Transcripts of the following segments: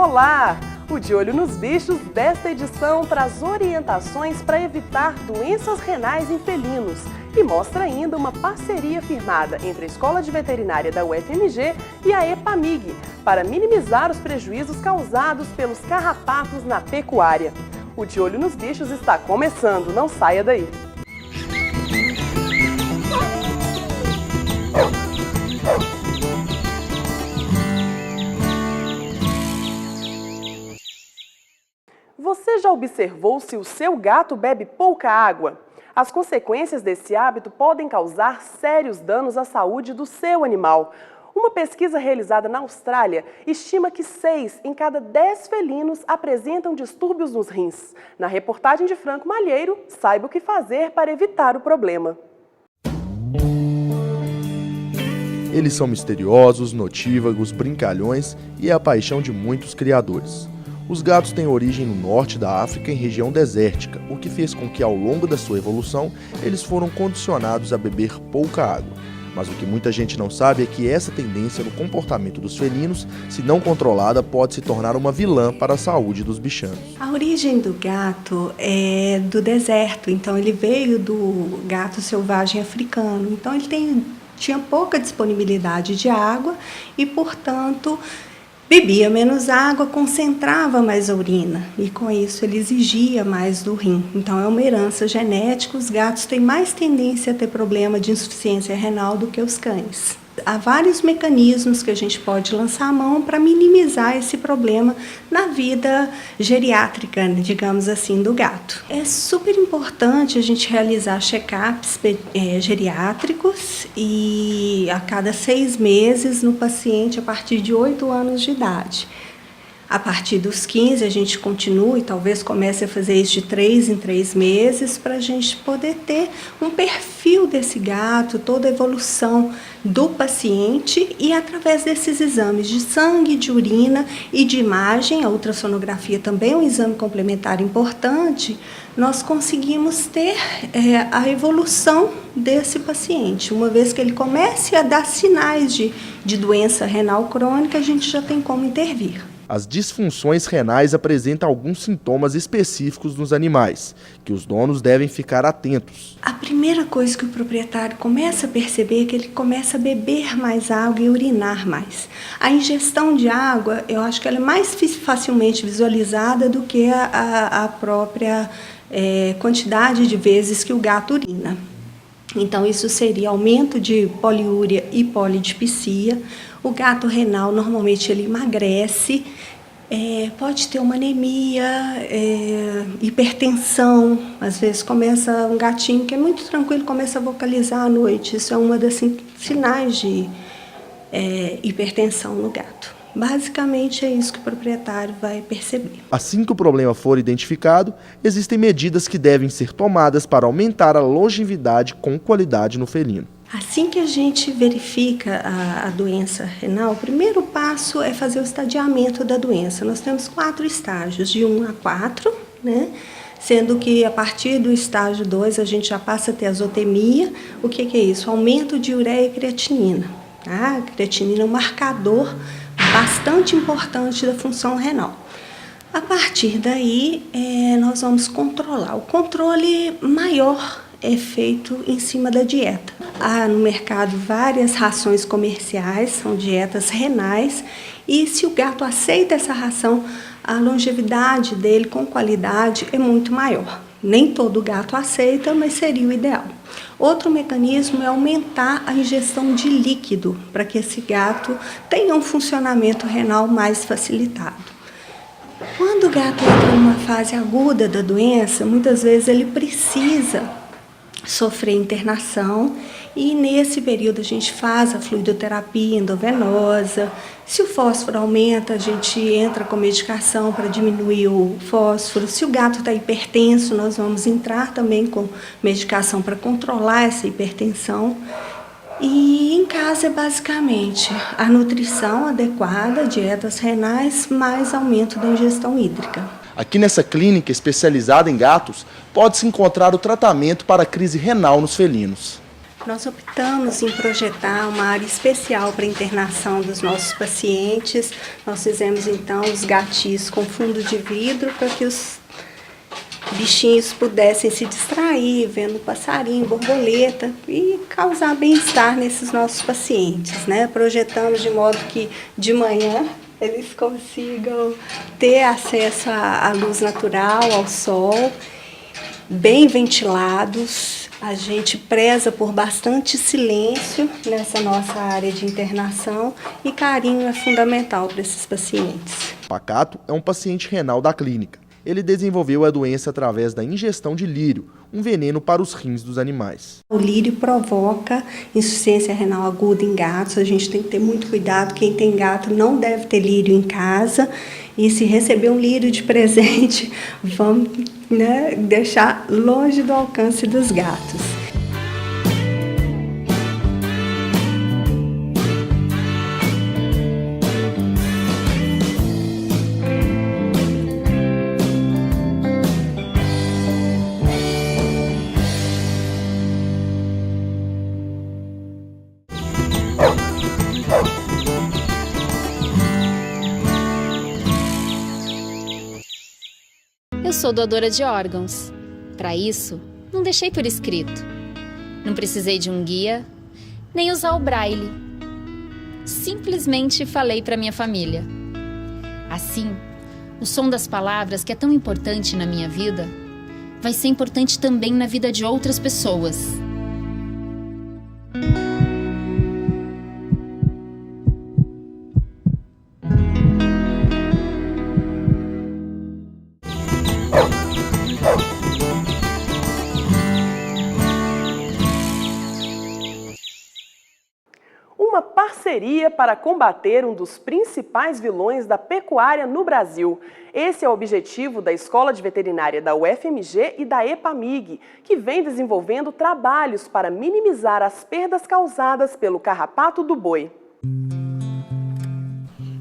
Olá! O De Olho nos Bichos desta edição traz orientações para evitar doenças renais em felinos e mostra ainda uma parceria firmada entre a Escola de Veterinária da UFMG e a EPAMIG para minimizar os prejuízos causados pelos carrapatos na pecuária. O De Olho nos Bichos está começando, não saia daí! Você já observou se o seu gato bebe pouca água? As consequências desse hábito podem causar sérios danos à saúde do seu animal. Uma pesquisa realizada na Austrália estima que 6 em cada 10 felinos apresentam distúrbios nos rins. Na reportagem de Franco Malheiro, saiba o que fazer para evitar o problema. Eles são misteriosos, notívagos, brincalhões e é a paixão de muitos criadores. Os gatos têm origem no norte da África, em região desértica, o que fez com que, ao longo da sua evolução, eles foram condicionados a beber pouca água. Mas o que muita gente não sabe é que essa tendência no comportamento dos felinos, se não controlada, pode se tornar uma vilã para a saúde dos bichanos. A origem do gato é do deserto, então ele veio do gato selvagem africano. Então ele tinha pouca disponibilidade de água e, portanto, bebia menos água, concentrava mais a urina e com isso ele exigia mais do rim. Então é uma herança genética, os gatos têm mais tendência a ter problema de insuficiência renal do que os cães. Há vários mecanismos que a gente pode lançar a mão para minimizar esse problema na vida geriátrica, digamos assim, do gato. É super importante a gente realizar check-ups geriátricos e a cada 6 meses no paciente a partir de 8 anos de idade. A partir dos 15 a gente continua e talvez comece a fazer isso de 3 em 3 meses para a gente poder ter um perfil desse gato, toda a evolução do paciente e através desses exames de sangue, de urina e de imagem, a ultrassonografia também é um exame complementar importante, nós conseguimos ter a evolução desse paciente. Uma vez que ele comece a dar sinais de doença renal crônica, a gente já tem como intervir. As disfunções renais apresentam alguns sintomas específicos nos animais, que os donos devem ficar atentos. A primeira coisa que o proprietário começa a perceber é que ele começa a beber mais água e urinar mais. A ingestão de água, eu acho que ela é mais facilmente visualizada do que a própria quantidade de vezes que o gato urina. Então, isso seria aumento de poliúria e polidipsia. O gato renal, normalmente, ele emagrece, pode ter uma anemia, hipertensão. Às vezes, começa um gatinho que é muito tranquilo, começa a vocalizar à noite. Isso é uma das sinais de hipertensão no gato. Basicamente, é isso que o proprietário vai perceber. Assim que o problema for identificado, existem medidas que devem ser tomadas para aumentar a longevidade com qualidade no felino. Assim que a gente verifica a doença renal, o primeiro passo é fazer o estadiamento da doença. Nós temos 4 estágios, de 1 a 4, né? Sendo que a partir do estágio 2 a gente já passa a ter azotemia. O que é isso? Aumento de ureia e creatinina. A creatinina é um marcador bastante importante da função renal. A partir daí, nós vamos controlar. O controle maior é feito em cima da dieta. Há no mercado várias rações comerciais, são dietas renais, e se o gato aceita essa ração, a longevidade dele com qualidade é muito maior. Nem todo gato aceita, mas seria o ideal. Outro mecanismo é aumentar a ingestão de líquido, para que esse gato tenha um funcionamento renal mais facilitado. Quando o gato entra numa fase aguda da doença, muitas vezes ele precisa sofrer internação e nesse período a gente faz a fluidoterapia endovenosa. Se o fósforo aumenta, a gente entra com medicação para diminuir o fósforo. Se o gato está hipertenso, nós vamos entrar também com medicação para controlar essa hipertensão. E em casa é basicamente a nutrição adequada, dietas renais, mais aumento da ingestão hídrica. Aqui nessa clínica especializada em gatos, pode-se encontrar o tratamento para a crise renal nos felinos. Nós optamos em projetar uma área especial para internação dos nossos pacientes. Nós fizemos então os gatis com fundo de vidro para que os bichinhos pudessem se distrair, vendo passarinho, borboleta e causar bem-estar nesses nossos pacientes, né? Projetamos de modo que de manhã eles consigam ter acesso à luz natural, ao sol, bem ventilados. A gente preza por bastante silêncio nessa nossa área de internação e carinho é fundamental para esses pacientes. Pacato é um paciente renal da clínica. Ele desenvolveu a doença através da ingestão de lírio, um veneno para os rins dos animais. O lírio provoca insuficiência renal aguda em gatos. A gente tem que ter muito cuidado. Quem tem gato não deve ter lírio em casa. E se receber um lírio de presente, vamos, né, deixar longe do alcance dos gatos. Eu sou doadora de órgãos. Para isso, não deixei por escrito. Não precisei de um guia, nem usar o braille. Simplesmente falei para minha família. Assim, o som das palavras, que é tão importante na minha vida, vai ser importante também na vida de outras pessoas. Uma parceria para combater um dos principais vilões da pecuária no Brasil. Esse é o objetivo da Escola de Veterinária da UFMG e da EPAMIG, que vem desenvolvendo trabalhos para minimizar as perdas causadas pelo carrapato do boi.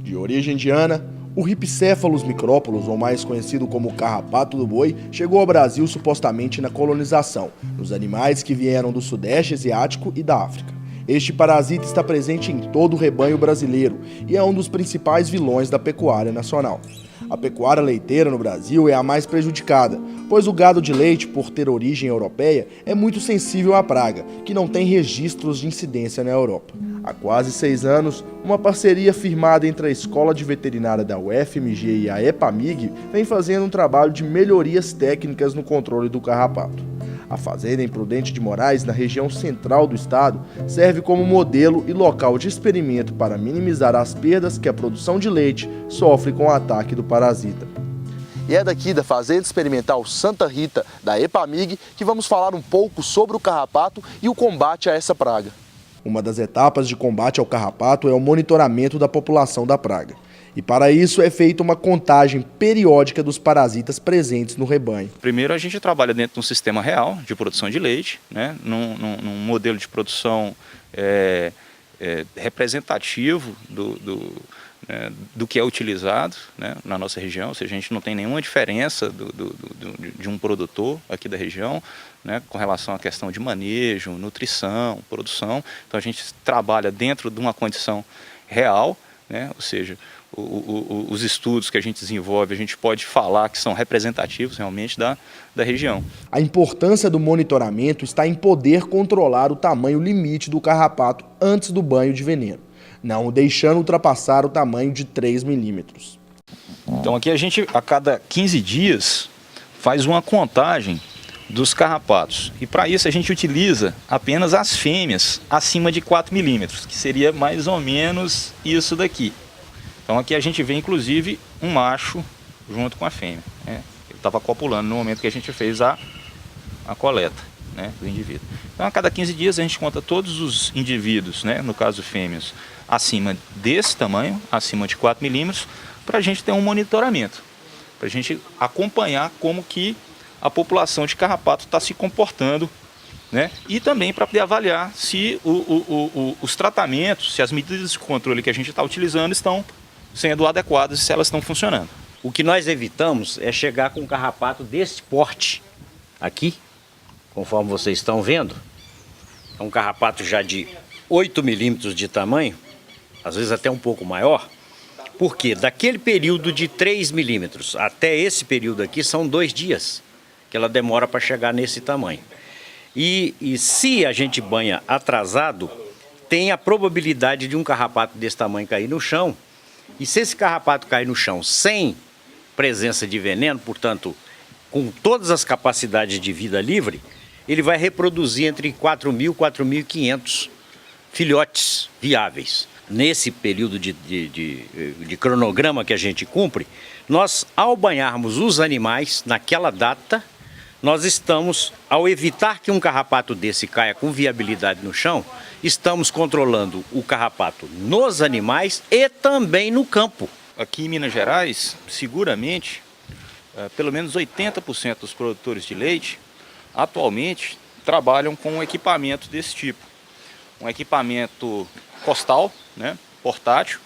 De origem indiana, o Rhipicephalus micrópolis, ou mais conhecido como carrapato do boi, chegou ao Brasil supostamente na colonização, nos animais que vieram do Sudeste Asiático e da África. Este parasita está presente em todo o rebanho brasileiro e é um dos principais vilões da pecuária nacional. A pecuária leiteira no Brasil é a mais prejudicada, pois o gado de leite, por ter origem europeia, é muito sensível à praga, que não tem registros de incidência na Europa. Há quase 6 anos, uma parceria firmada entre a Escola de Veterinária da UFMG e a EPAMIG vem fazendo um trabalho de melhorias técnicas no controle do carrapato. A fazenda em Prudente de Moraes, na região central do estado, serve como modelo e local de experimento para minimizar as perdas que a produção de leite sofre com o ataque do parasita. E é daqui da Fazenda Experimental Santa Rita, da EPAMIG, que vamos falar um pouco sobre o carrapato e o combate a essa praga. Uma das etapas de combate ao carrapato é o monitoramento da população da praga. E para isso é feita uma contagem periódica dos parasitas presentes no rebanho. Primeiro a gente trabalha dentro de um sistema real de produção de leite, né, num modelo de produção representativo do que é utilizado, né, na nossa região, ou seja, a gente não tem nenhuma diferença de um produtor aqui da região, né, com relação à questão de manejo, nutrição, produção. Então a gente trabalha dentro de uma condição real, né, ou seja, os estudos que a gente desenvolve, a gente pode falar que são representativos realmente da região. A importância do monitoramento está em poder controlar o tamanho limite do carrapato antes do banho de veneno, não o deixando ultrapassar o tamanho de 3 milímetros. Então aqui a gente, a cada 15 dias, faz uma contagem dos carrapatos. E para isso a gente utiliza apenas as fêmeas acima de 4 milímetros, que seria mais ou menos isso daqui. Então aqui a gente vê inclusive um macho junto com a fêmea, né? Ele estava copulando no momento que a gente fez a coleta, né, do indivíduo. Então a cada 15 dias a gente conta todos os indivíduos, né, no caso fêmeas, acima desse tamanho, acima de 4 milímetros, para a gente ter um monitoramento, para a gente acompanhar como que a população de carrapato está se comportando, né? E também para poder avaliar se os tratamentos, se as medidas de controle que a gente está utilizando estão sendo adequadas e se elas estão funcionando. O que nós evitamos é chegar com um carrapato desse porte aqui, conforme vocês estão vendo, é um carrapato já de 8 milímetros de tamanho, às vezes até um pouco maior, porque daquele período de 3 milímetros até esse período aqui são 2 dias que ela demora para chegar nesse tamanho. E se a gente banha atrasado, tem a probabilidade de um carrapato desse tamanho cair no chão. E se esse carrapato cair no chão sem presença de veneno, portanto, com todas as capacidades de vida livre, ele vai reproduzir entre 4.000 e 4.500 filhotes viáveis. Nesse período de cronograma que a gente cumpre, nós, ao banharmos os animais naquela data, nós estamos, ao evitar que um carrapato desse caia com viabilidade no chão, estamos controlando o carrapato nos animais e também no campo. Aqui em Minas Gerais, seguramente, pelo menos 80% dos produtores de leite atualmente trabalham com um equipamento desse tipo. Um equipamento costal, né, portátil,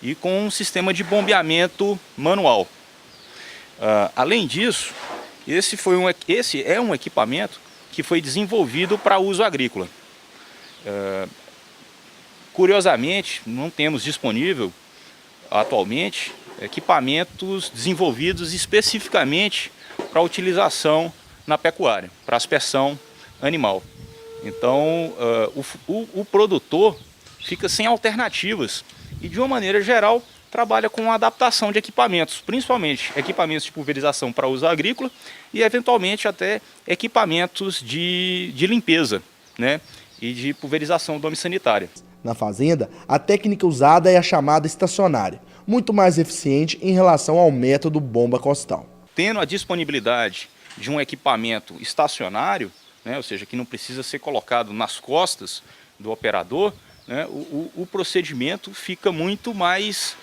e com um sistema de bombeamento manual. Além disso, esse é um equipamento que foi desenvolvido para uso agrícola. Curiosamente, não temos disponível atualmente equipamentos desenvolvidos especificamente para utilização na pecuária, para aspersão animal. Então, o produtor fica sem alternativas e, de uma maneira geral, trabalha com a adaptação de equipamentos, principalmente equipamentos de pulverização para uso agrícola e, eventualmente, até equipamentos de limpeza, né, e de pulverização domissanitária. Na fazenda, a técnica usada é a chamada estacionária, muito mais eficiente em relação ao método bomba costal. Tendo a disponibilidade de um equipamento estacionário, né, ou seja, que não precisa ser colocado nas costas do operador, né, o procedimento fica muito mais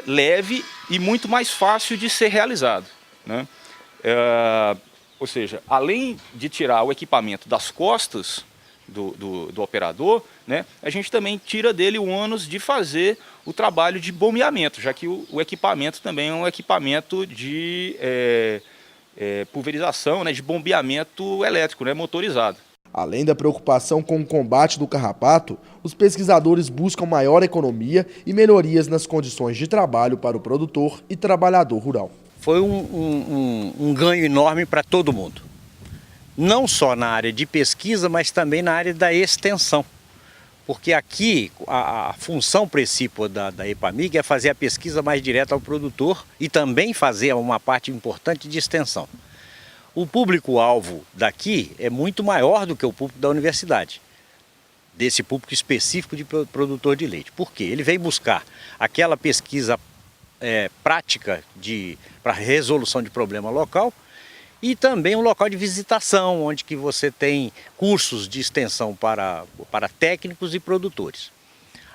leve e muito mais fácil de ser realizado, né? Ou seja, além de tirar o equipamento das costas do operador, né, a gente também tira dele o ônus de fazer o trabalho de bombeamento, já que o equipamento também é um equipamento de pulverização, né, de bombeamento elétrico, né, motorizado. Além da preocupação com o combate do carrapato, os pesquisadores buscam maior economia e melhorias nas condições de trabalho para o produtor e trabalhador rural. Foi um ganho enorme para todo mundo. Não só na área de pesquisa, mas também na área da extensão. Porque aqui a função principal da EPAMIG é fazer a pesquisa mais direta ao produtor e também fazer uma parte importante de extensão. O público-alvo daqui é muito maior do que o público da universidade, desse público específico de produtor de leite. Por quê? Ele vem buscar aquela pesquisa prática para resolução de problema local e também um local de visitação, onde que você tem cursos de extensão para técnicos e produtores.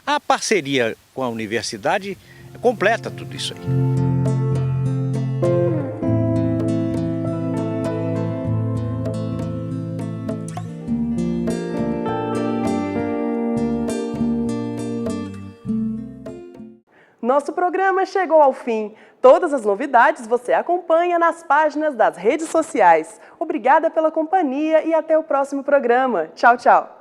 A parceria com a universidade completa tudo isso aí. Nosso programa chegou ao fim. Todas as novidades você acompanha nas páginas das redes sociais. Obrigada pela companhia e até o próximo programa. Tchau, tchau.